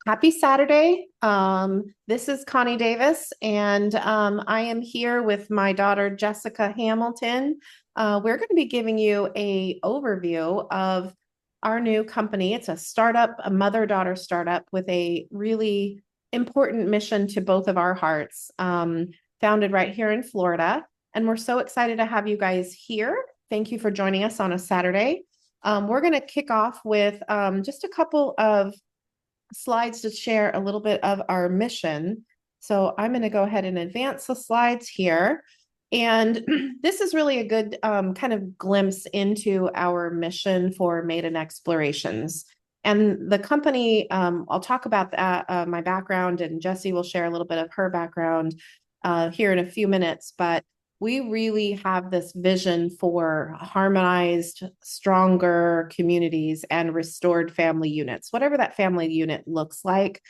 Happy Saturday. This is Connie Davis, and I am here with my daughter, Jessica Hamilton. We're going to be giving you a overview of our new company. It's a startup, a mother-daughter startup with a really important mission to both of our hearts, founded right here in Florida. And we're so excited to have you guys here. Thank you for joining us on a Saturday. We're going to kick off with just a couple of slides to share a little bit of our mission. So I'm going to go ahead and advance the slides here. And this is really a good kind of glimpse into our mission for Maiden Explorations. And the company, I'll talk about that, my background, and Jessie will share a little bit of her background here in a few minutes. But we really have this vision for harmonized, stronger communities and restored family units, whatever that family unit looks like.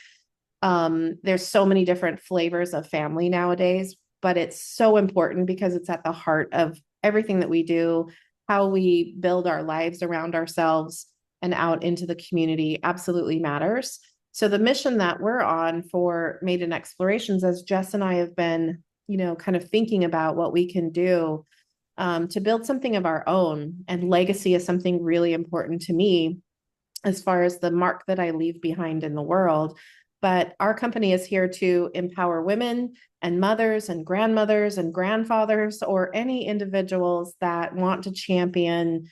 There's so many different flavors of family nowadays, but it's so important because it's at the heart of everything that we do, how we build our lives around ourselves and out into the community absolutely matters. So the mission that we're on for Maiden Explorations, as Jess and I have been kind of thinking about what we can do to build something of our own. And legacy is something really important to me as far as the mark that I leave behind in the world. But our company is here to empower women and mothers and grandmothers and grandfathers, or any individuals that want to champion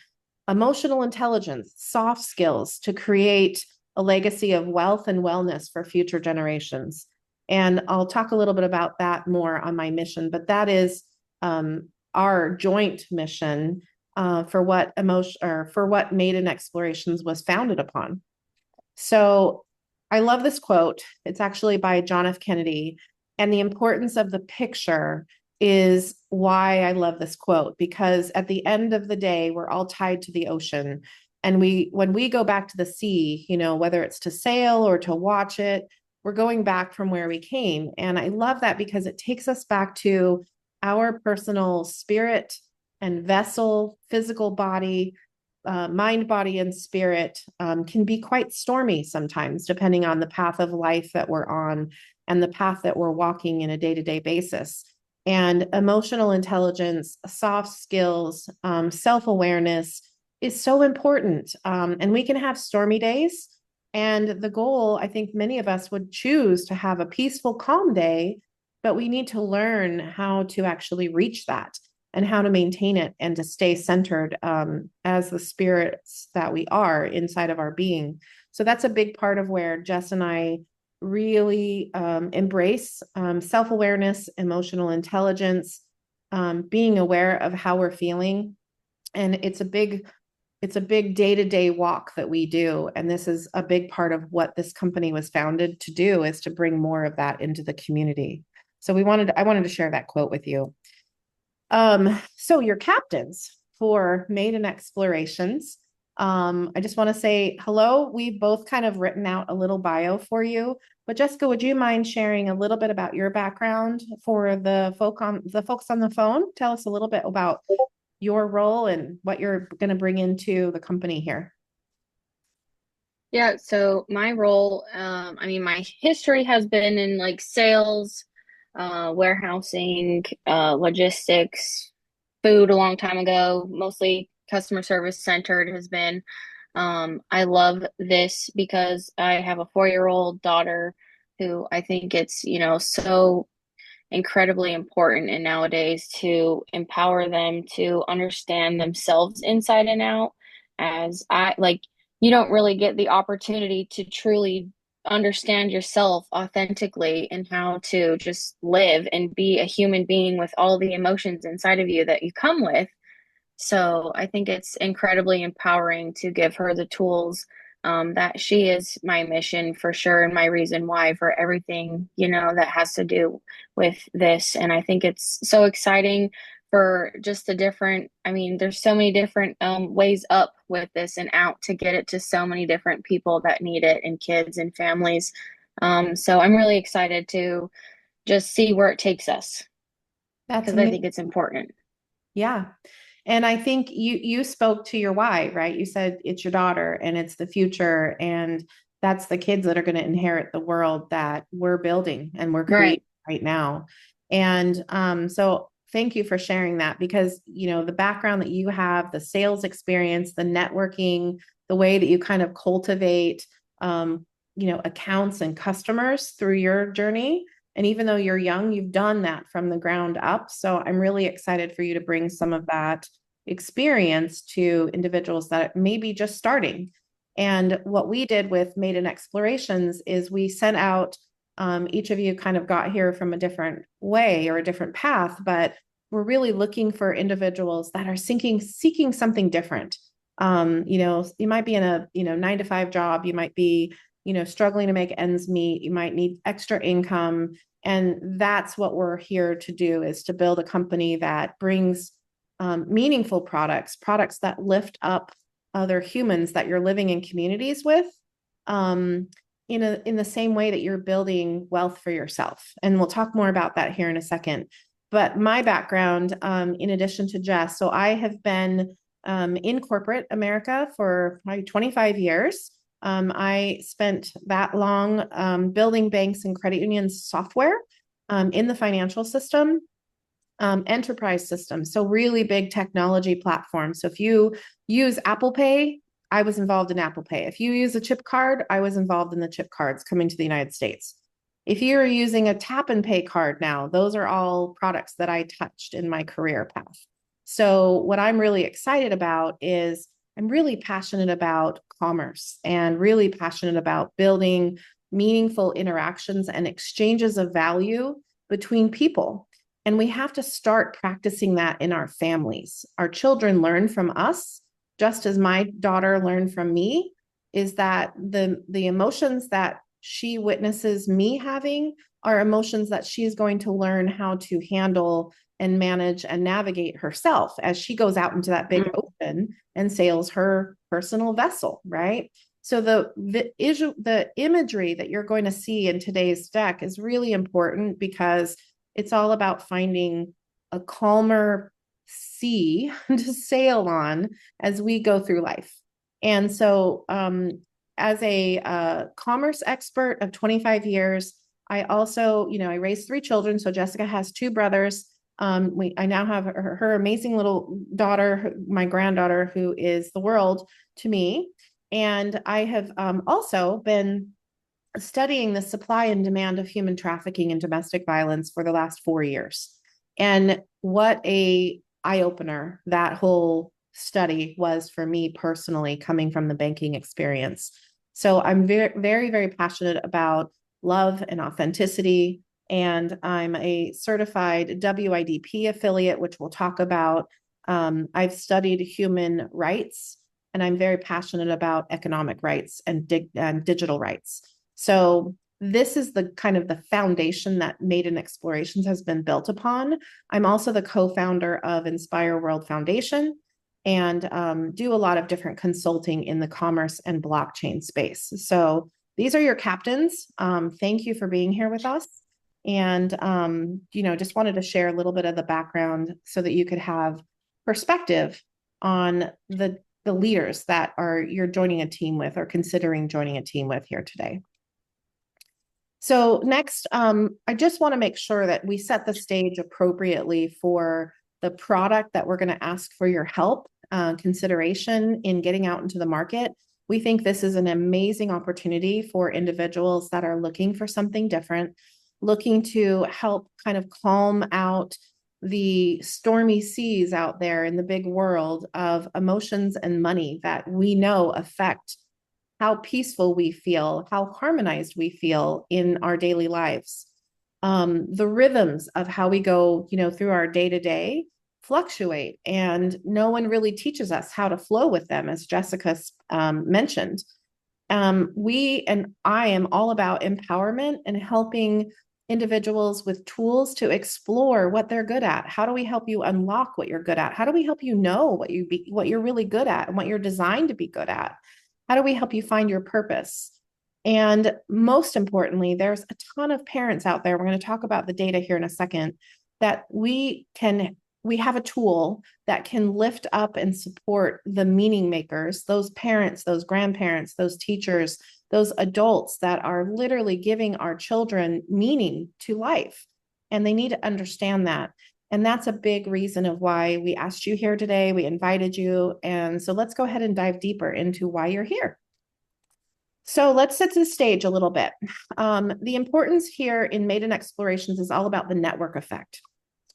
emotional intelligence, soft skills to create a legacy of wealth and wellness for future generations. And I'll talk a little bit about that more on my mission, but that is our joint mission for what Maiden Explorations was founded upon. So I love this quote. It's actually by John F. Kennedy, and the importance of the picture is why I love this quote, because at the end of the day, we're all tied to the ocean. And when we go back to the sea, whether it's to sail or to watch it, we're going back from where we came. And I love that because it takes us back to our personal spirit and vessel, physical body, mind, body, and spirit can be quite stormy sometimes, depending on the path of life that we're on and the path that we're walking in a day-to-day basis. And emotional intelligence, soft skills, self-awareness is so important. And we can have stormy days. And the goal, I think many of us would choose to have a peaceful, calm day, but we need to learn how to actually reach that and how to maintain it and to stay centered as the spirits that we are inside of our being. So that's a big part of where Jess and I really embrace self-awareness, emotional intelligence, being aware of how we're feeling. And it's a big day-to-day walk that we do. And this is a big part of what this company was founded to do, is to bring more of that into the community. So I wanted to share that quote with you. So your captains for Maiden Explorations. I just want to say hello. We've both kind of written out a little bio for you, but Jessica, would you mind sharing a little bit about your background for the folks on the phone? Tell us a little bit about your role and what you're going to bring into the company here. Yeah, so my role, my history has been in like sales, warehousing, logistics, food a long time ago, mostly customer service centered has been. I love this because I have a 4-year-old daughter who I think it's, so incredibly important and nowadays to empower them to understand themselves inside and out. As I like, you don't really get the opportunity to truly understand yourself authentically and how to just live and be a human being with all the emotions inside of you that you come with. So I think it's incredibly empowering to give her the tools that she is my mission for sure and my reason why for everything, that has to do with this. And I think it's so exciting for just the different, there's so many different ways up with this and out to get it to so many different people that need it and kids and families. So I'm really excited to just see where it takes us That's because I amazing. think it's important. Yeah. And I think you spoke to your why, right? You said it's your daughter and it's the future. And that's the kids that are going to inherit the world that we're building and we're Right. creating right now. And so thank you for sharing that, because, the background that you have, the sales experience, the networking, the way that you kind of cultivate, accounts and customers through your journey. And even though you're young, you've done that from the ground up. So I'm really excited for you to bring some of that experience to individuals that may be just starting. And what we did with Maiden Explorations is we sent out, each of you kind of got here from a different way or a different path, but we're really looking for individuals that are seeking something different. You might be in a 9 to 5 job, you might be struggling to make ends meet, you might need extra income, and that's what we're here to do, is to build a company that brings meaningful products that lift up other humans that you're living in communities with, um, in the same way that you're building wealth for yourself. And we'll talk more about that here in a second. But my background, in addition to Jess, so I have been in corporate America for probably 25 years. I spent that long building banks and credit unions software in the financial system, enterprise systems, so really big technology platforms. So if you use Apple Pay, I was involved in Apple Pay. If you use a chip card, I was involved in the chip cards coming to the United States. If you're using a tap and pay card now, those are all products that I touched in my career path. So what I'm really excited about is I'm really passionate about commerce and really passionate about building meaningful interactions and exchanges of value between people. And we have to start practicing that in our families. Our children learn from us, just as my daughter learned from me, is that the emotions that she witnesses me having are emotions that she's going to learn how to handle and manage and navigate herself as she goes out into that big ocean and sails her personal vessel, right? So the imagery that you're going to see in today's deck is really important, because it's all about finding a calmer sea to sail on as we go through life. And so, as a commerce expert of 25 years, I also, I raised 3 children. So Jessica has 2 brothers. I now have her amazing little daughter, my granddaughter, who is the world to me. And I have also been studying the supply and demand of human trafficking and domestic violence for the last 4 years. And what a eye-opener that whole study was for me personally, coming from the banking experience. So I'm very, very, very passionate about love and authenticity. And I'm a certified WIDP affiliate, which we'll talk about. I've studied human rights, and I'm very passionate about economic rights and digital rights. So this is the kind of the foundation that Maiden Explorations has been built upon. I'm also the co-founder of Inspire World Foundation, and do a lot of different consulting in the commerce and blockchain space. So these are your captains. Thank you for being here with us. And, just wanted to share a little bit of the background so that you could have perspective on the leaders that you're joining a team with or considering joining a team with here today. So next, I just want to make sure that we set the stage appropriately for the product that we're going to ask for your help, consideration in getting out into the market. We think this is an amazing opportunity for individuals that are looking for something different, looking to help kind of calm out the stormy seas out there in the big world of emotions and money that we know affect how peaceful we feel, how harmonized we feel in our daily lives. The rhythms of how we go, through our day to day fluctuate, and no one really teaches us how to flow with them, as Jessica mentioned. I am all about empowerment and helping individuals with tools to explore what they're good at. How do we help you unlock what you're good at? How do we help you know what you're really good at and what you're designed to be good at? How do we help you find your purpose? And most importantly, there's a ton of parents out there. We're going to talk about the data here in a second, that we can we have a tool that can lift up and support the meaning makers, those parents, those grandparents, those teachers, those adults that are literally giving our children meaning to life. And they need to understand that. And that's a big reason of why we asked you here today. We invited you. And so let's go ahead and dive deeper into why you're here. So let's set the stage a little bit. The importance here in Maiden Explorations is all about the network effect.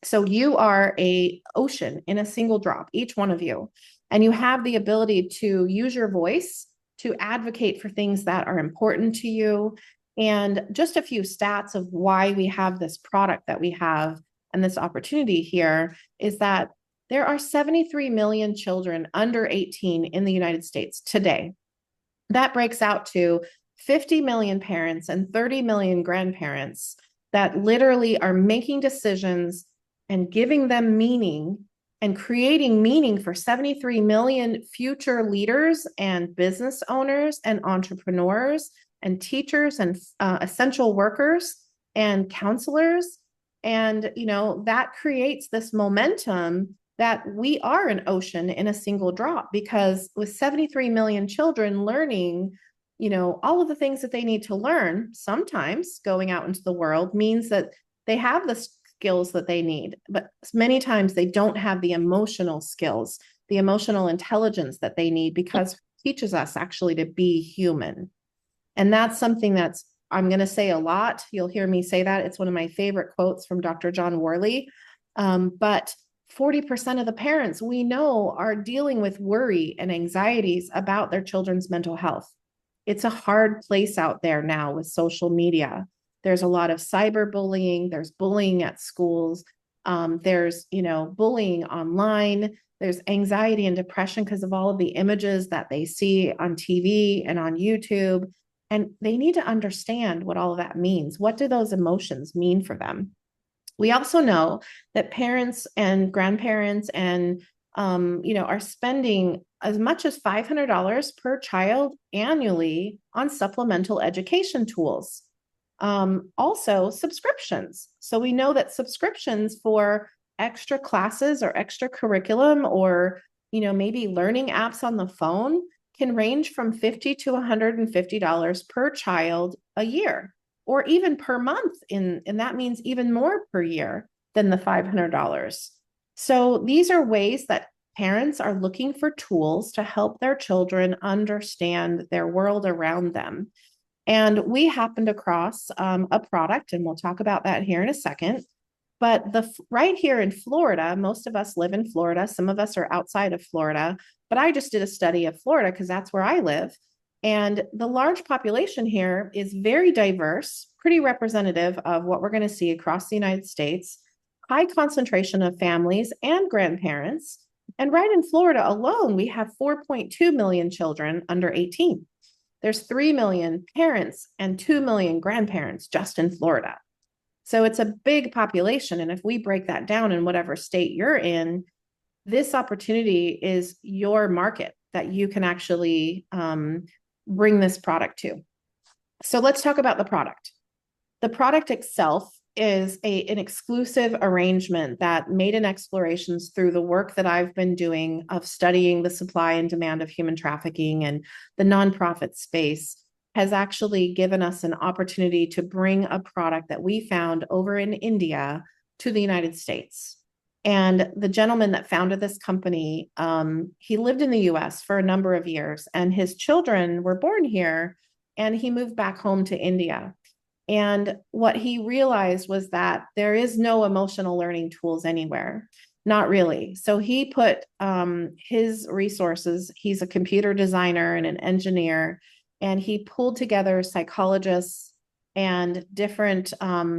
So you are a ocean in a single drop, each one of you, and you have the ability to use your voice to advocate for things that are important to you. And just a few stats of why we have this product that we have and this opportunity here is that there are 73 million children under 18 in the United States today. That breaks out to 50 million parents and 30 million grandparents that literally are making decisions and giving them meaning and creating meaning for 73 million future leaders and business owners and entrepreneurs and teachers and essential workers and counselors. And, that creates this momentum that we are an ocean in a single drop, because with 73 million children learning, all of the things that they need to learn, sometimes going out into the world means that they have the skills that they need, but many times they don't have the emotional skills, the emotional intelligence that they need, because it teaches us actually to be human. And that's something that's, I'm going to say a lot. You'll hear me say that. It's one of my favorite quotes from Dr. John Worley. But 40% of the parents we know are dealing with worry and anxieties about their children's mental health. It's a hard place out there now with social media. There's a lot of cyberbullying. There's bullying at schools. There's, bullying online. There's anxiety and depression because of all of the images that they see on TV and on YouTube. And they need to understand what all of that means. What do those emotions mean for them? We also know that parents and grandparents and, are spending as much as $500 per child annually on supplemental education tools. Also, subscriptions. So we know that subscriptions for extra classes or extra curriculum or, maybe learning apps on the phone can range from $50 to $150 per child a year, or even per month, and that means even more per year than the $500. So these are ways that parents are looking for tools to help their children understand their world around them. And we happened across a product, and we'll talk about that here in a second. But right here in Florida, most of us live in Florida. Some of us are outside of Florida, but I just did a study of Florida because that's where I live. And the large population here is very diverse, pretty representative of what we're going to see across the United States, high concentration of families and grandparents. And right in Florida alone, we have 4.2 million children under 18. There's 3 million parents and 2 million grandparents just in Florida. So it's a big population. And if we break that down in whatever state you're in, this opportunity is your market that you can actually bring this product to. So let's talk about the product. The product itself is an exclusive arrangement that Maiden Explorations, through the work that I've been doing of studying the supply and demand of human trafficking and the nonprofit space, has actually given us an opportunity to bring a product that we found over in India to the United States. And the gentleman that founded this company, he lived in the US for a number of years, and his children were born here, and he moved back home to India. And what he realized was that there is no emotional learning tools anywhere, not really. So he put his resources, he's a computer designer and an engineer, and he pulled together psychologists and different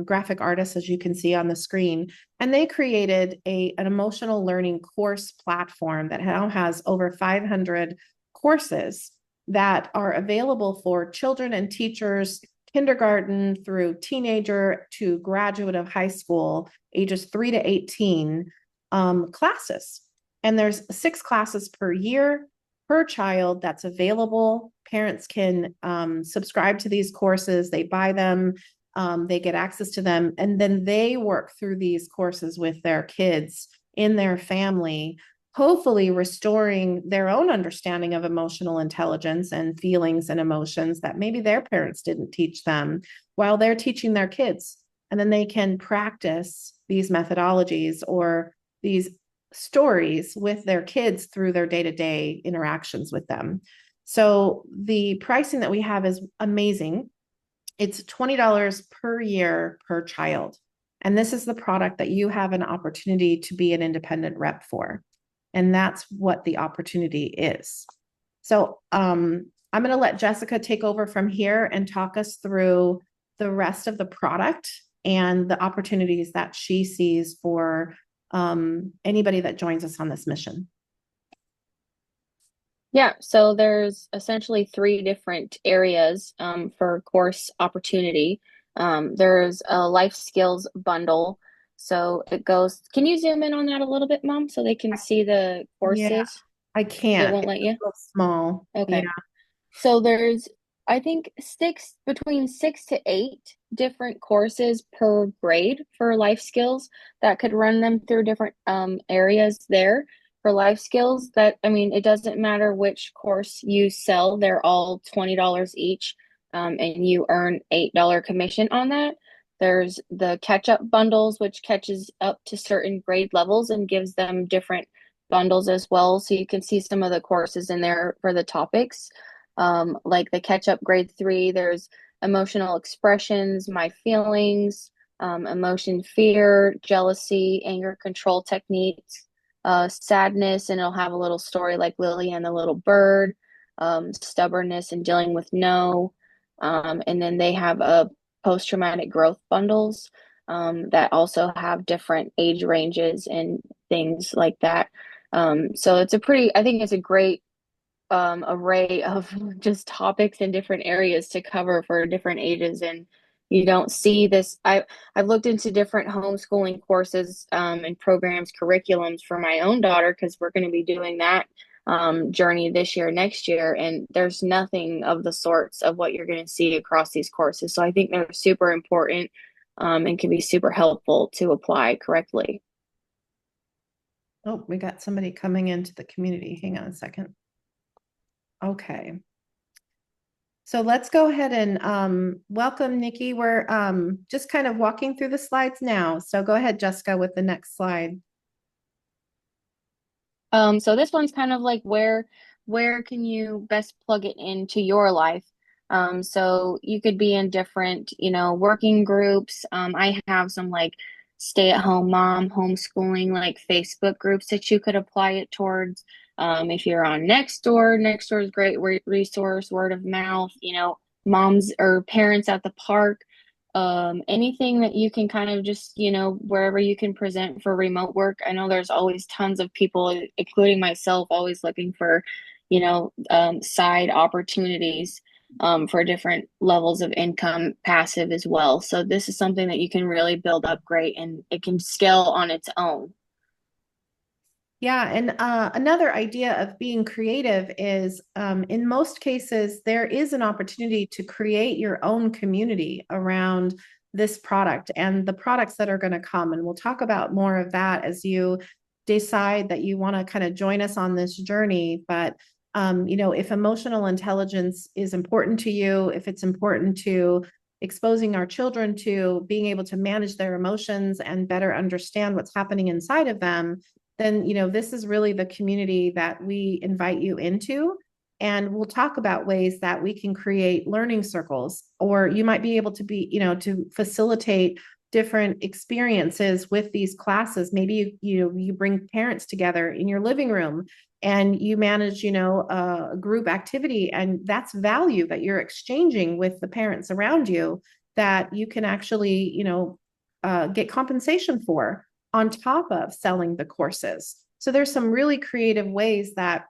graphic artists, as you can see on the screen. And they created an emotional learning course platform that now has over 500 courses that are available for children and teachers, kindergarten through teenager to graduate of high school, ages 3 to 18 classes. And there's 6 classes per year per child that's available. Parents can subscribe to these courses, they buy them, they get access to them, and then they work through these courses with their kids in their family, hopefully restoring their own understanding of emotional intelligence and feelings and emotions that maybe their parents didn't teach them while they're teaching their kids. And then they can practice these methodologies or these stories with their kids through their day-to-day interactions with them. So the pricing that we have is amazing. It's $20 per year per child. And this is the product that you have an opportunity to be an independent rep for. And that's what the opportunity is. So I'm going to let Jessica take over from here and talk us through the rest of the product and the opportunities that she sees for anybody that joins us on this mission. Yeah, so there's essentially three different areas for course opportunity. There's a life skills bundle. So it goes, can you zoom in on that a little bit, Mom, so they can see the Yeah, courses? I It can't. won't It's let a you? little small. Yeah. Okay. So there's, I think, between 6 to 8 different courses per grade for life skills that could run them through different areas there for life skills. That, I mean, it doesn't matter which course you sell, they're all $20 each, and you earn $8 commission on that. There's the catch up bundles, which catches up to certain grade levels and gives them different bundles as well. So you can see some of the courses in there for the topics. Like the catch up grade 3, there's emotional expressions, my feelings, emotion, fear, jealousy, anger control techniques, sadness, and it'll have a little story like Lily and the little bird, stubbornness and dealing with no. And then they have a post traumatic growth bundles that also have different age ranges and things like that. So it's a pretty, I think it's a great array of just topics in different areas to cover for different ages. And you don't see this. I've looked into different homeschooling courses and programs, curriculums for my own daughter because we're going to be doing that journey this year, next year, and there's nothing of the sorts of what you're going to see across these courses. So I think they're super important and can be super helpful to apply correctly. Oh, we got somebody coming into the community. Hang on a second. Okay. So let's go ahead and welcome Nikki. We're just kind of walking through the slides now. So go ahead, Jessica, with the next slide. So this one's kind of like where can you best plug it into your life? So you could be in different, working groups. I have some like stay-at-home mom, homeschooling, like Facebook groups that you could apply it towards. If you're on Nextdoor is great resource, word of mouth, moms or parents at the park, anything that you can kind of just, wherever you can present for remote work. I know there's always tons of people, including myself, always looking for, side opportunities for different levels of income, passive as well. So this is something that you can really build up great and it can scale on its own. Yeah, and another idea of being creative is in most cases, there is an opportunity to create your own community around this product and the products that are going to come. And we'll talk about more of that as you decide that you want to kind of join us on this journey. But if emotional intelligence is important to you, if it's important to exposing our children to being able to manage their emotions and better understand what's happening inside of them, then this is really the community that we invite you into. And we'll talk about ways that we can create learning circles, or you might be able to to facilitate different experiences with these classes. Maybe you bring parents together in your living room and you manage a group activity, and that's value that you're exchanging with the parents around you that you can actually get compensation for on top of selling the courses. So there's some really creative ways that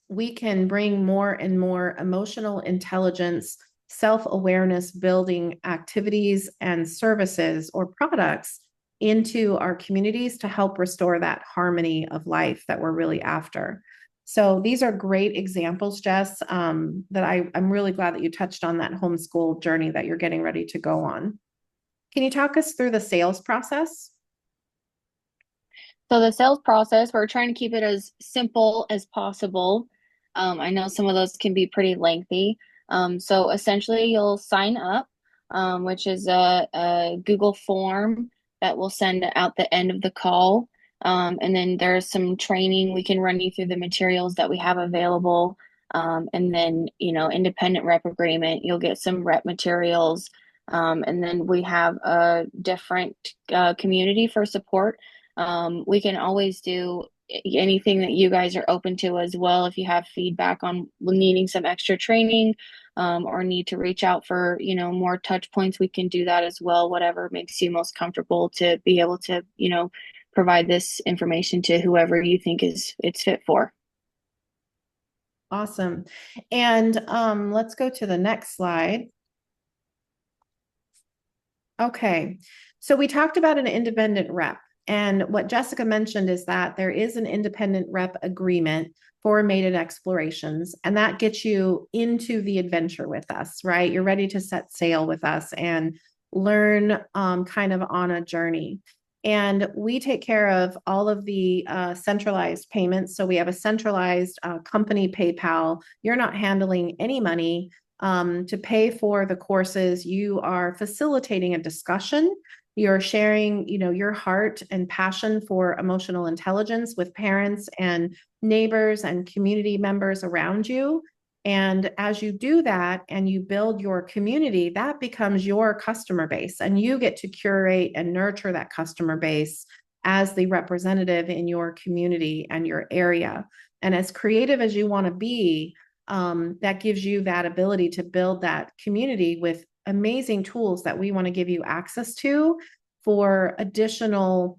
we can bring more and more emotional intelligence, self-awareness building activities and services or products into our communities to help restore that harmony of life that we're really after. So these are great examples, Jess, that I'm really glad that you touched on that homeschool journey that you're getting ready to go on. Can you talk us through the sales process? So the sales process, we're trying to keep it as simple as possible. I know some of those can be pretty lengthy. So essentially, you'll sign up, which is a Google form that we'll send out the end of the call. And then there's some training. We can run you through the materials that we have available. And then, independent rep agreement. You'll get some rep materials. And then we have a different community for support. We can always do anything that you guys are open to as well. If you have feedback on needing some extra training, or need to reach out for, more touch points, we can do that as well. Whatever makes you most comfortable to be able to, provide this information to whoever you think it's fit for. Awesome. And let's go to the next slide. Okay, so we talked about an independent rep. And what Jessica mentioned is that there is an independent rep agreement for Maiden Explorations, and that gets you into the adventure with us, right? You're ready to set sail with us and learn kind of on a journey. And we take care of all of the centralized payments. So we have a centralized company PayPal. You're not handling any money to pay for the courses. You are facilitating a discussion. You're sharing, your heart and passion for emotional intelligence with parents and neighbors and community members around you. And as you do that and you build your community, that becomes your customer base, and you get to curate and nurture that customer base as the representative in your community and your area. And as creative as you want to be, that gives you that ability to build that community with amazing tools that we want to give you access to for additional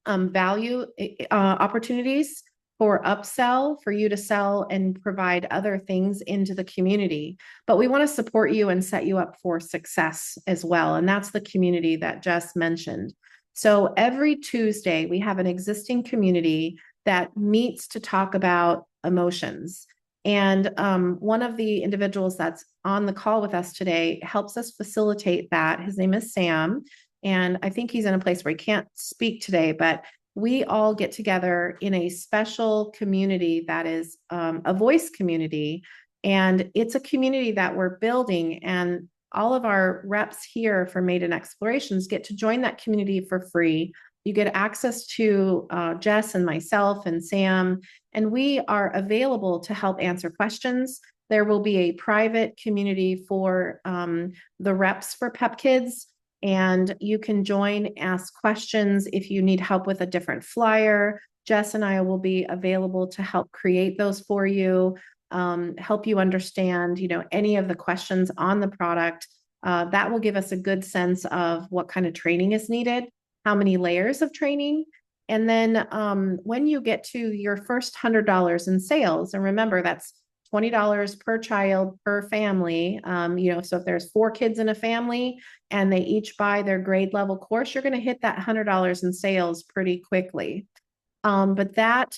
value opportunities for upsell, for you to sell and provide other things into the community. But we want to support you and set you up for success as well. And that's the community that Jess mentioned. So every Tuesday, we have an existing community that meets to talk about emotions. And one of the individuals that's on the call with us today helps us facilitate that. His name is Sam. And I think he's in a place where he can't speak today, but we all get together in a special community that is a voice community. And it's a community that we're building. And all of our reps here for Maiden Explorations get to join that community for free. You get access to Jess and myself and Sam, and we are available to help answer questions. There will be a private community for the reps for Pep Kids, and you can join, ask questions if you need help with a different flyer. Jess and I will be available to help create those for you, help you understand, any of the questions on the product. That will give us a good sense of what kind of training is needed, how many layers of training. And then when you get to your first $100 in sales, and remember, that's $20 per child per family. So if there's 4 kids in a family and they each buy their grade level course, you're going to hit that $100 in sales pretty quickly. But that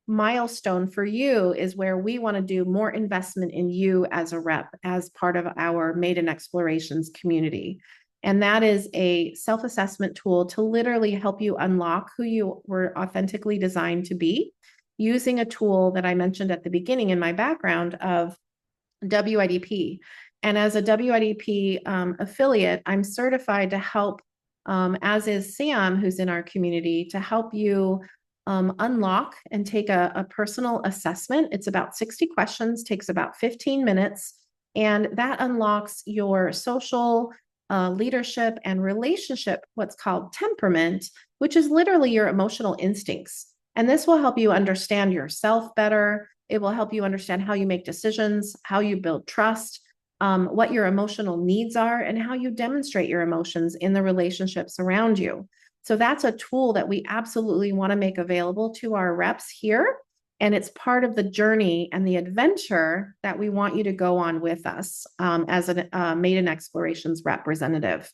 milestone for you is where we want to do more investment in you as a rep, as part of our Maiden Explorations community. And that is a self-assessment tool to literally help you unlock who you were authentically designed to be, using a tool that I mentioned at the beginning in my background of WIDP. And as a WIDP affiliate, I'm certified to help, as is Sam, who's in our community, to help you unlock and take a personal assessment. It's about 60 questions, takes about 15 minutes, and that unlocks your social leadership and relationship, what's called temperament, which is literally your emotional instincts. And this will help you understand yourself better. It will help you understand how you make decisions, how you build trust, what your emotional needs are, and how you demonstrate your emotions in the relationships around you. So that's a tool that we absolutely want to make available to our reps here. And it's part of the journey and the adventure that we want you to go on with us as a Maiden Explorations representative.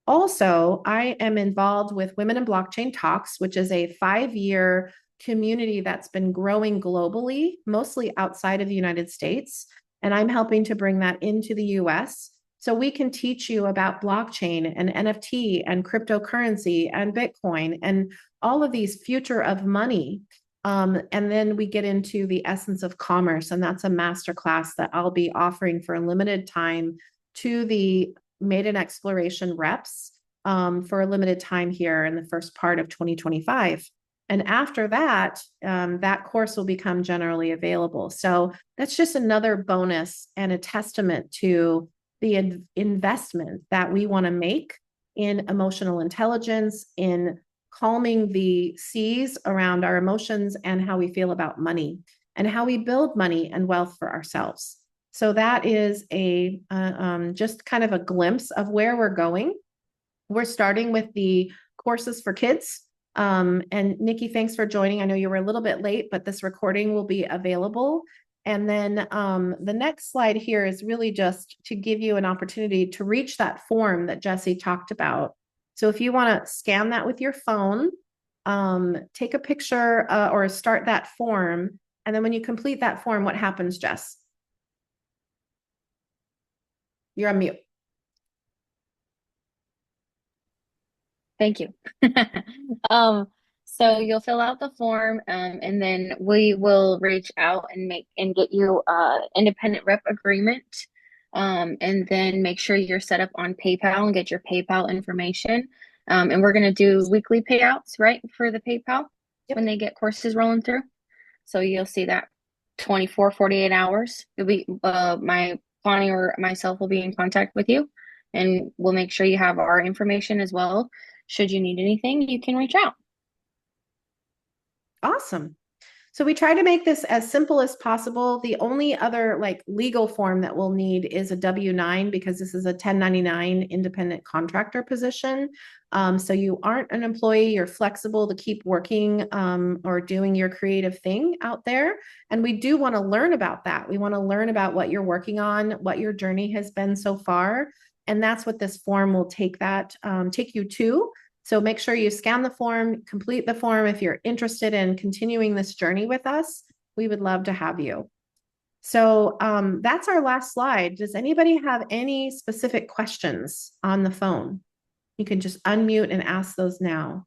Also, I am involved with Women in Blockchain Talks, which is a 5-year community that's been growing globally, mostly outside of the United States. And I'm helping to bring that into the US. So we can teach you about blockchain and NFT and cryptocurrency and Bitcoin and all of these future of money. And then we get into the essence of commerce, and that's a masterclass that I'll be offering for a limited time to the Maiden Exploration reps for a limited time here in the first part of 2025. And after that, that course will become generally available. So that's just another bonus and a testament to the investment that we want to make in emotional intelligence, in calming the seas around our emotions and how we feel about money and how we build money and wealth for ourselves. So that is a just kind of a glimpse of where we're going. We're starting with the courses for kids. And Nikki, thanks for joining. I know you were a little bit late, but this recording will be available. And then the next slide here is really just to give you an opportunity to reach that form that Jesse talked about. So if you want to scan that with your phone, take a picture or start that form. And then when you complete that form, what happens, Jess? You're on mute. Thank you. So you'll fill out the form, and then we will reach out and get you independent rep agreement. And then make sure you're set up on PayPal and get your PayPal information. And we're gonna do weekly payouts, right, for the PayPal when they get courses rolling through. So you'll see that 24, 48 hours. You'll be my Connie or myself will be in contact with you, and we'll make sure you have our information as well. Should you need anything, you can reach out. Awesome. So we try to make this as simple as possible. The only other like legal form that we'll need is a W-9 because this is a 1099 independent contractor position. So you aren't an employee, you're flexible to keep working or doing your creative thing out there. And we do want to learn about that. We want to learn about what you're working on, what your journey has been so far. And that's what this form will take you to. So make sure you scan the form, complete the form. If you're interested in continuing this journey with us, we would love to have you. So that's our last slide. Does anybody have any specific questions on the phone? You can just unmute and ask those now.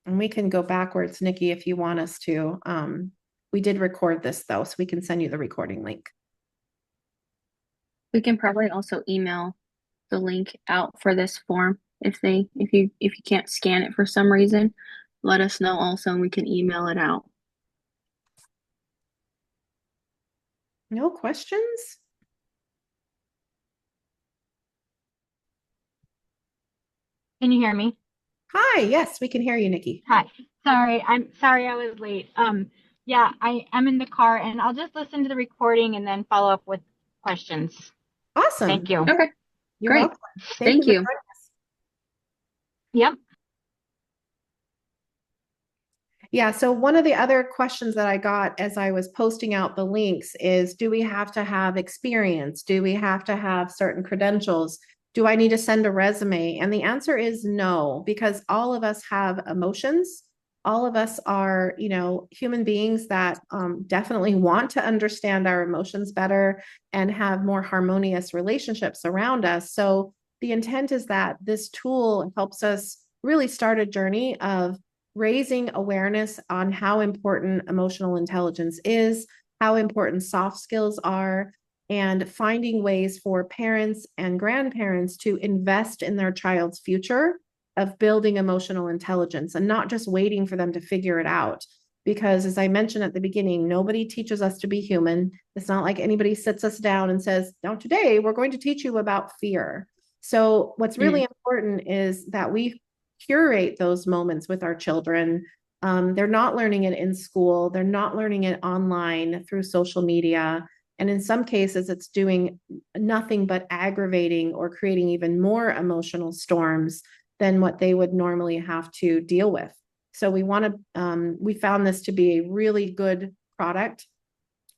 And we can go backwards, Nikki, if you want us to. We did record this though, so we can send you the recording link. We can probably also email the link out for this form if you can't scan it for some reason. Let us know also, and we can email it out. No questions? Can you hear me? Hi, yes, we can hear you, Nikki. Hi. I'm sorry I was late. Yeah, I'm in the car and I'll just listen to the recording and then follow up with questions. Awesome. Thank you. Okay. You're Great. welcome. Thank you. Yep. Yeah, so one of the other questions that I got as I was posting out the links is, do we have to have experience? Do we have to have certain credentials? Do I need to send a resume? And the answer is no, because all of us have emotions. All of us are, human beings that definitely want to understand our emotions better and have more harmonious relationships around us. So the intent is that this tool helps us really start a journey of raising awareness on how important emotional intelligence is, how important soft skills are, and finding ways for parents and grandparents to invest in their child's future of building emotional intelligence and not just waiting for them to figure it out. Because as I mentioned at the beginning, nobody teaches us to be human. It's not like anybody sits us down and says, now today we're going to teach you about fear. So what's really important is that we curate those moments with our children. They're not learning it in school. They're not learning it online through social media. And in some cases, it's doing nothing but aggravating or creating even more emotional storms than what they would normally have to deal with. So we found this to be a really good product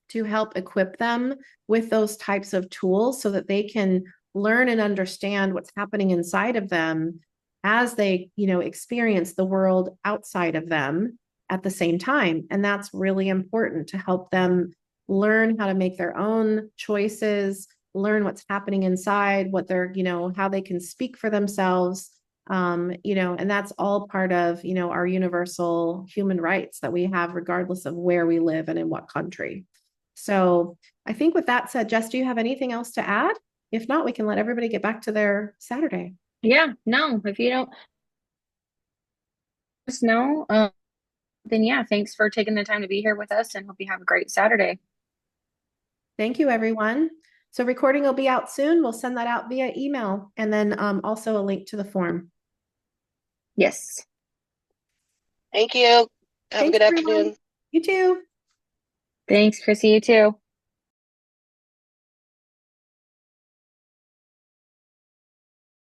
to help equip them with those types of tools so that they can learn and understand what's happening inside of them as they, experience the world outside of them. at the same time. And that's really important to help them learn how to make their own choices, learn what's happening inside, what they're, how they can speak for themselves. And that's all part of, our universal human rights that we have, regardless of where we live and in what country. So I think with that said, Jess, do you have anything else to add? If not, we can let everybody get back to their Saturday. Yeah, no, if you don't just know, then yeah, thanks for taking the time to be here with us and hope you have a great Saturday. Thank you, everyone. So recording will be out soon. We'll send that out via email and then also a link to the form. Yes. Thank you. Have a good Everyone. afternoon. You too. Thanks, Chrissy. You too.